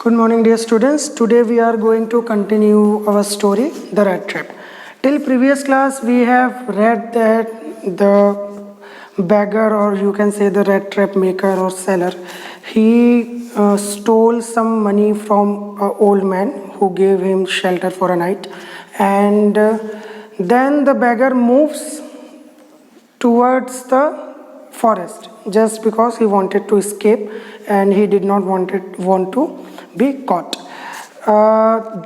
Good morning, dear students. Today we are going to continue our story, The Rat Trap. Till previous class, we have read that the beggar, or you can say the rat trap maker or seller, he stole some money from an old man who gave him shelter for a night, and then the beggar moves towards the forest just because he wanted to escape and he did not want to be caught.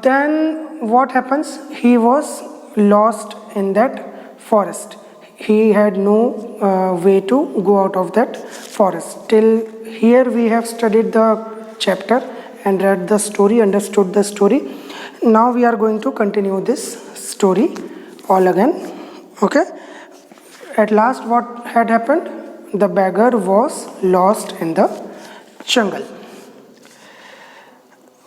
Then what happens? He was lost in that forest. He had no way to go out of that forest. Till here we have studied the chapter and read the story, understood the story. Now we are going to continue this story all again. Okay. At last, what had happened? The beggar was lost in the jungle.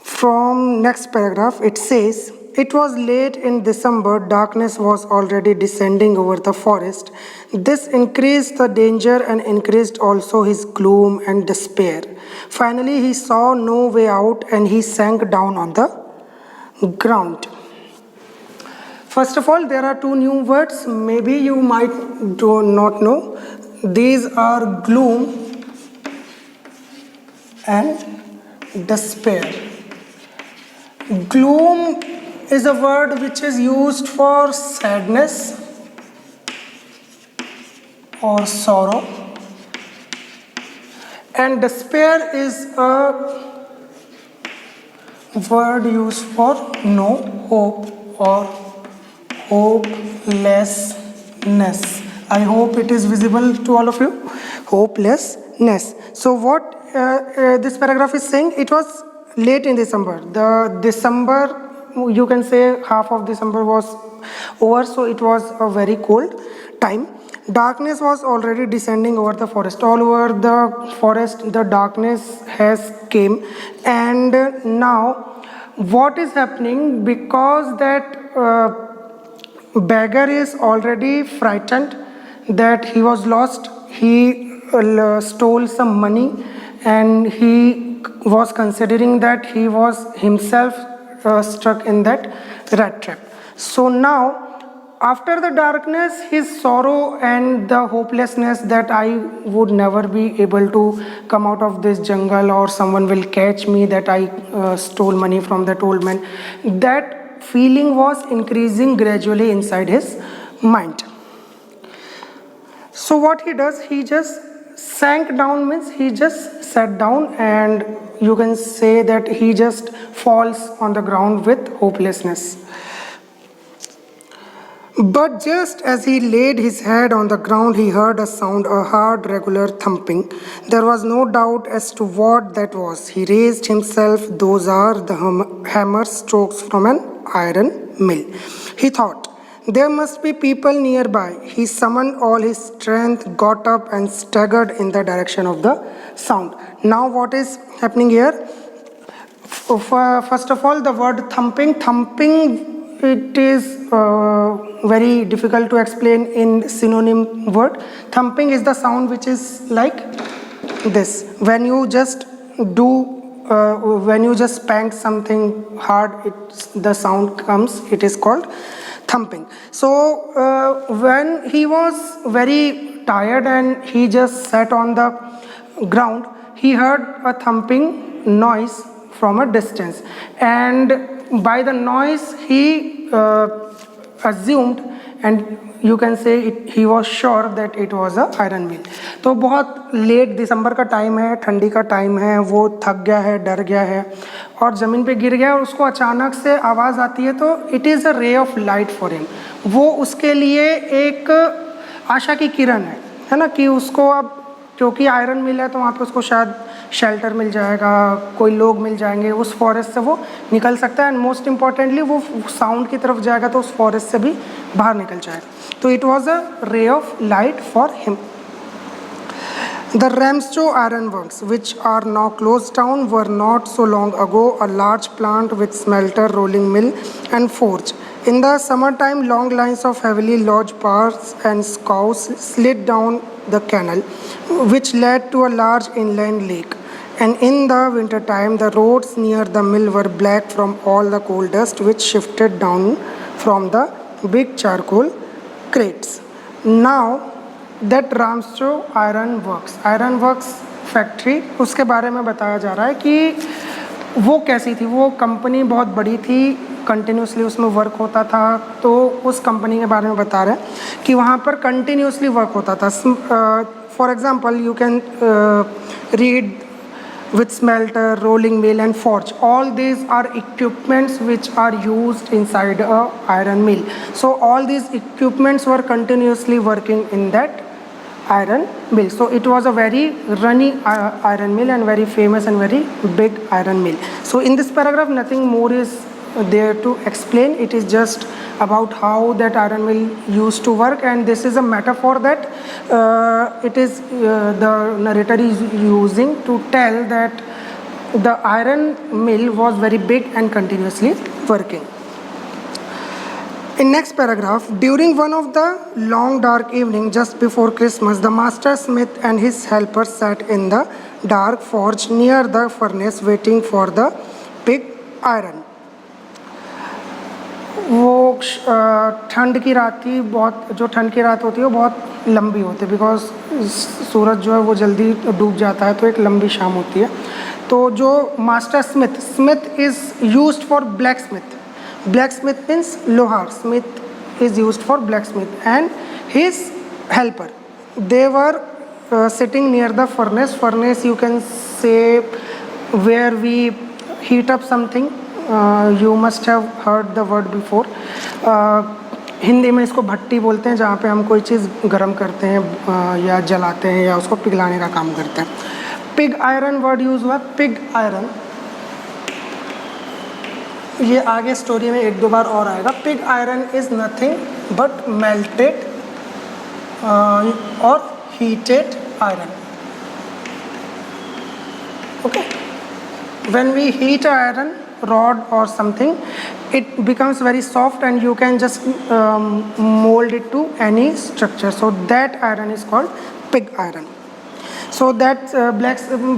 From next paragraph, it says, "It was late in December. Darkness was already descending over the forest. This increased the danger and increased also his gloom and despair. Finally, he saw no way out and he sank down on the ground." First of all, there are two new words. Maybe you might do not know. These are gloom and despair. Gloom is a word which is used for sadness or sorrow, and despair is a word used for no hope or hopelessness. I hope it is visible to all of you. Hopelessness. So what this paragraph is saying, it was late in December. The December, you can say half of December was over, so it was a very cold time. Darkness was already descending over the forest. All over the forest, the darkness has came, and now what is happening, because that beggar is already frightened that he was lost. He stole some money and he was considering that he was himself stuck in that rat trap. So now, after the darkness, his sorrow and the hopelessness that I would never be able to come out of this jungle, or someone will catch me, that I stole money from that old man, that feeling was increasing gradually inside his mind. So what he does, he just sank down, means he just sat down, and you can say that he just falls on the ground with hopelessness. But just as he laid his head on the ground, he heard a sound, a hard, regular thumping. There was no doubt as to what that was. He raised himself. Those are the hammer strokes from an iron mill. He thought, there must be people nearby. He summoned all his strength, got up and staggered in the direction of the sound. Now what is happening here? First of all, the word thumping. It is very difficult to explain in synonym word. Thumping is the sound which is like this. When you just spank something hard, the sound comes. It is called thumping. So when he was very tired and he just sat on the ground, he heard a thumping noise from a distance, and by the noise he assumed, and you can say he was sure that it was a iron mill. तो बहुत late दिसंबर का time है, ठंडी का time है, वो थक गया है, डर गया है और ज़मीन पे गिर गया, और उसको अचानक से आवाज़ आती है, तो it is a ray of light for him. वो उसके लिए एक आशा की किरण है ना, कि उसको अब क्योंकि आयरन मिल है तो वहाँ पे उसको शायद शेल्टर मिल जाएगा, कोई लोग मिल जाएंगे, उस फॉरेस्ट से वो निकल सकता है, एंड मोस्ट इम्पॉर्टेंटली वो साउंड की तरफ जाएगा तो उस फॉरेस्ट से भी बाहर निकल जाएगा. तो it was a ray of light for him. The Ramsjo ironworks, which are now closed down, were not so long ago a large plant with smelter, rolling mill and forge. In the summertime, long lines of heavily lodged bars and scows slid down the canal, which led to a large inland lake. And in the winter time, the roads near the mill were black from all the coal dust which shifted down from the big charcoal crates. Now that Ramshaw Iron Works factory, उसके बारे में बताया जा रहा है कि वो कैसी थी. वो कंपनी बहुत बड़ी थी, कंटिन्यूसली उसमें वर्क होता था. तो उस कंपनी के बारे में बता रहे हैं कि वहाँ पर कंटिन्यूसली वर्क होता था. For example you can read with smelter, rolling mill and forge. All these are equipments which are used inside a iron mill. So all these equipments were continuously working in that iron mill. So it was a very runny iron mill and very famous and very big iron mill. So in this paragraph nothing more is there to explain. It is just about how that iron mill used to work, and this is a metaphor that it is the narrator is using to tell that the iron mill was very big and continuously working. In next paragraph, during one of the long dark evening just before Christmas, the master smith and his helpers sat in the dark forge near the furnace waiting for the pig iron. वो ठंड की रात थी. बहुत जो ठंड की रात होती है वो बहुत लंबी होती है, बिकॉज सूरज जो है वो जल्दी डूब जाता है, तो एक लंबी शाम होती है. तो जो master smith is used for blacksmith means लोहार. Smith is used for blacksmith and his helper they were sitting near the furnace you can say where we heat up something. You must have heard the word before. Hindi में इसको भट्टी बोलते हैं, जहाँ पे हम कोई चीज़ गर्म करते हैं या जलाते हैं या उसको पिघलाने का काम करते हैं. पिग आयरन वर्ड यूज़ हुआ. पिग आयरन ये आगे स्टोरी में एक दो बार और आएगा. Pig iron is nothing but melted और heated iron. Okay, when we heat iron rod or something, it becomes very soft and you can just mold it to any structure. So that iron is called pig iron. So that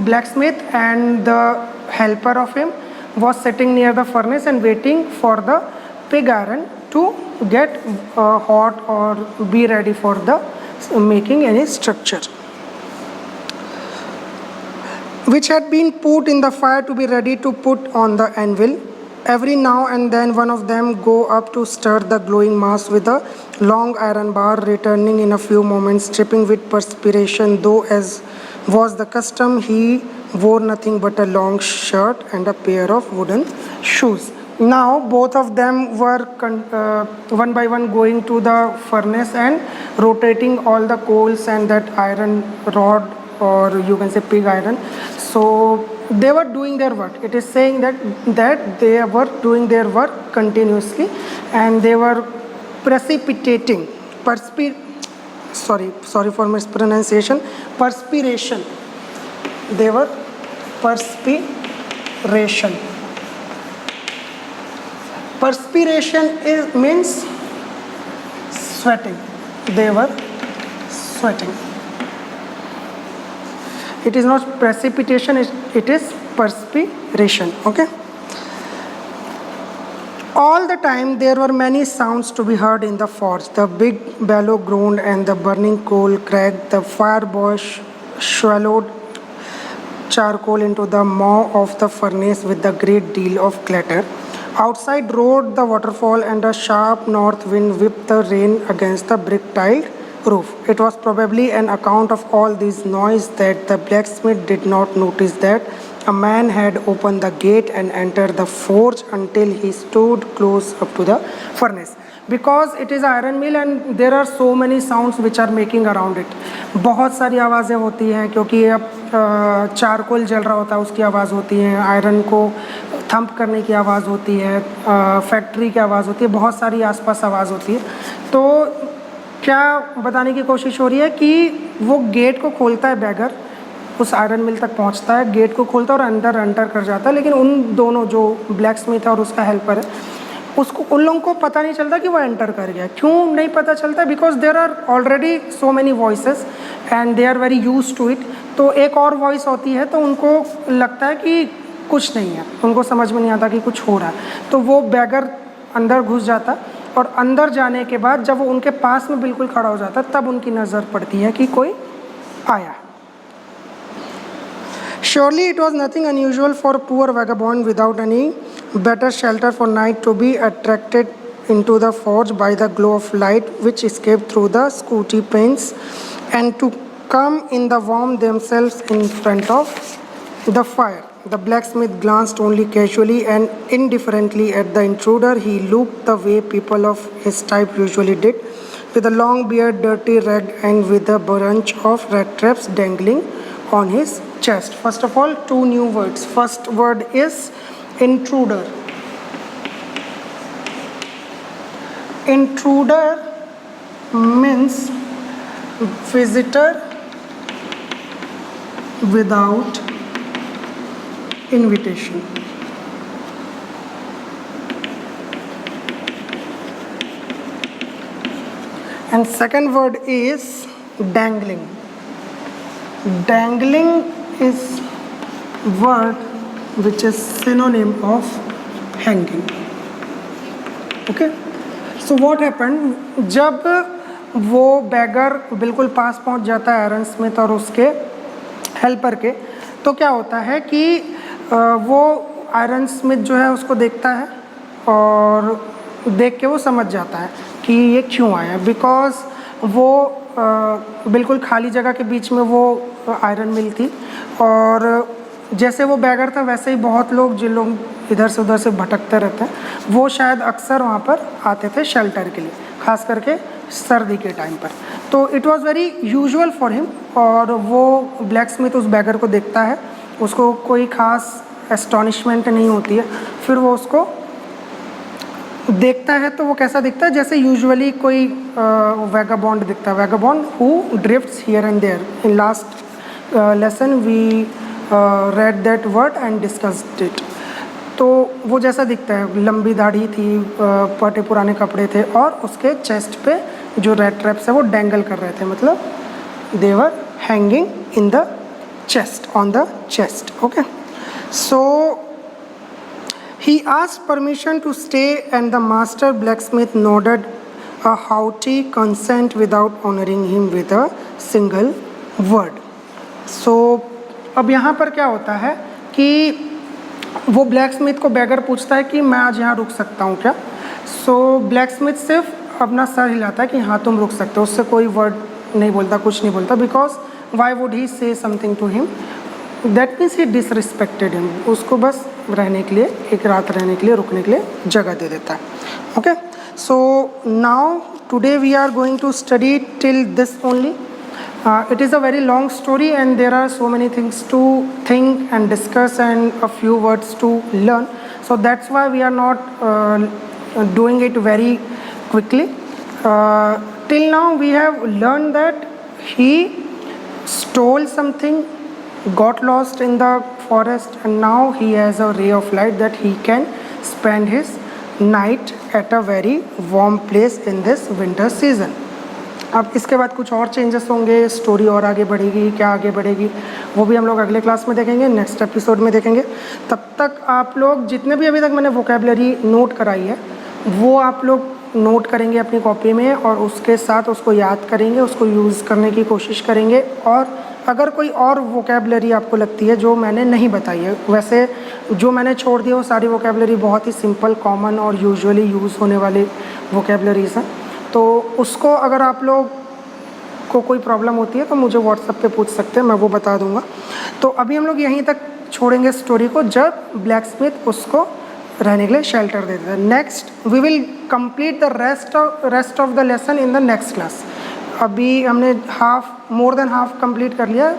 blacksmith and the helper of him was sitting near the furnace and waiting for the pig iron to get hot or be ready for the making any structure, which had been put in the fire to be ready to put on the anvil. Every now and then one of them go up to stir the glowing mass with a long iron bar, returning in a few moments dripping with perspiration, though as was the custom he wore nothing but a long shirt and a pair of wooden shoes. Now both of them were one by one going to the furnace and rotating all the coals and that iron rod, or you can say pig iron. So they were doing their work. It is saying that they were doing their work continuously and they were precipitating sorry for mispronunciation, perspiration. They were perspiration. Perspiration means sweating. They were sweating. It is not precipitation, it is perspiration. Okay. All the time there were many sounds to be heard in the forge. The big bellow groaned and the burning coal cracked. The fire boy swallowed charcoal into the maw of the furnace with a great deal of clatter. Outside roared the waterfall and a sharp north wind whipped the rain against the brick-tiled roof. It was probably an account of all this noise that the blacksmith did not notice that a man had opened the gate and entered the forge until he stood close up to the furnace. Because it is iron mill and there are so many sounds which are making around it. बहुत सारी आवाज़ें होती हैं क्योंकि अब charcoal जल रहा होता है, उसकी आवाज़ होती है, आयरन को थंप करने की आवाज़ होती है, फैक्ट्री की आवाज़ होती है, बहुत सारी आसपास आवाज़ होती है. तो क्या बताने की कोशिश हो रही है कि वो गेट को खोलता है बैगर, उस आयरन मिल तक पहुंचता है, गेट को खोलता है और अंदर एंटर कर जाता है. लेकिन उन दोनों जो ब्लैक स्मिथ है और उसका हेल्पर है, उसको उन लोगों को पता नहीं चलता कि वो एंटर कर गया। क्यों नहीं पता चलता? Because there are already so many voices and they are very use to it. तो एक और वॉइस होती है तो उनको लगता है कि कुछ नहीं है, उनको समझ में नहीं आता कि कुछ हो रहा है। तो वो बैगर अंदर घुस जाता और अंदर जाने के बाद जब वो उनके पास में बिल्कुल खड़ा हो जाता तब उनकी नज़र पड़ती है कि कोई आया। Surely it was nothing unusual for poor vagabond without any better shelter for night to be attracted into the forge by the glow of light which escaped through the sooty panes and to come in the warm themselves in front of the fire. The blacksmith glanced only casually and indifferently at the intruder. He looked the way people of his type usually did, with a long beard, dirty red, and with a bunch of rat traps dangling on his chest. First of all, two new words. First word is intruder. Intruder means visitor without invitation. And second word is dangling. Dangling is word which is synonym of hanging. Okay, so what happened, जब वो bagger बिल्कुल पास पहुंच जाता है iron Smith और उसके helper के, तो क्या होता है कि वो आयरन स्मिथ जो है उसको देखता है और देख के वो समझ जाता है कि ये क्यों आया। बिकॉज वो बिल्कुल खाली जगह के बीच में वो आयरन मिल थी और जैसे वो बैगर था वैसे ही बहुत लोग जिन लोग इधर से उधर से भटकते रहते हैं वो शायद अक्सर वहाँ पर आते थे शेल्टर के लिए, खास करके सर्दी के टाइम पर। तो it was very usual for him. और वो ब्लैक स्मिथ उस बैगर को देखता है, उसको कोई खास एस्टॉनिशमेंट नहीं होती है। फिर वो उसको देखता है तो वो कैसा दिखता है, जैसे यूजुअली कोई वैगाबॉन्ड दिखता है, vagabond who drifts here and there. In last lesson we read that word and discussed it. तो वो जैसा दिखता है, लंबी दाढ़ी थी, फटे पुराने कपड़े थे और उसके चेस्ट पे जो रेड ट्रैप्स है वो डेंगल कर रहे थे, मतलब they were hanging in the chest, on the chest. Okay, so he asked permission to stay and the master blacksmith nodded a haughty consent without honoring him with a single word. So अब यहाँ पर क्या होता है कि वो black Smith को bagger पूछता है कि मैं आज यहाँ रुक सकता हूँ क्या। सो ब्लैक स्मिथ सिर्फ अपना सर हिलाता है कि हाँ तुम रुक सकते हो, उससे कोई वर्ड नहीं बोलता, कुछ नहीं बोलता। Because why would he say something to him, that means he disrespected him. उसको बस रहने के लिए, एक रात रहने के लिए, रुकने के लिए जगह दे देता है। Okay, so now today we are going to study till this only. It is a very long story and there are so many things to think and discuss and a few words to learn. So that's why we are not doing it very quickly. Till now we have learned that he stole something, got lost in the forest, and now he has a ray of light that he can spend his night at a very warm place in this winter season. अब इसके बाद कुछ और changes होंगे, story और आगे बढ़ेगी, क्या आगे बढ़ेगी वो भी हम लोग अगले क्लास में देखेंगे, नेक्स्ट एपिसोड में देखेंगे। तब तक आप लोग जितने भी अभी तक मैंने वोकेबलरी नोट कराई है वो आप लोग नोट करेंगे अपनी कॉपी में और उसके साथ उसको याद करेंगे, उसको यूज़ करने की कोशिश करेंगे। और अगर कोई और वोकेबलरी आपको लगती है जो मैंने नहीं बताई है, वैसे जो मैंने छोड़ दिया वो सारी वोकेबलरी बहुत ही सिंपल, कॉमन और यूजुअली यूज़ होने वाली वोकेबलरीज हैं, तो उसको अगर आप लोग को कोई प्रॉब्लम होती है तो मुझे व्हाट्सएप पे पूछ सकते हैं, मैं वो बता दूंगा। तो अभी हम लोग यहीं तक छोड़ेंगे स्टोरी को जब ब्लैक स्मिथ उसको रहने के लिए शेल्टर दे देता है। Next we will complete the rest of the lesson in the next class. अभी हमने half, more than half complete कर लिया,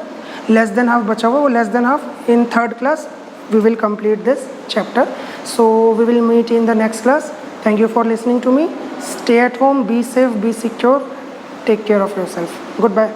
लेस देन हाफ बचा हुआ, वो less than half in third class we will complete this chapter. So we will meet in the next class. Thank you for listening to me. Stay at home, be safe, be secure, take care of yourself. Goodbye.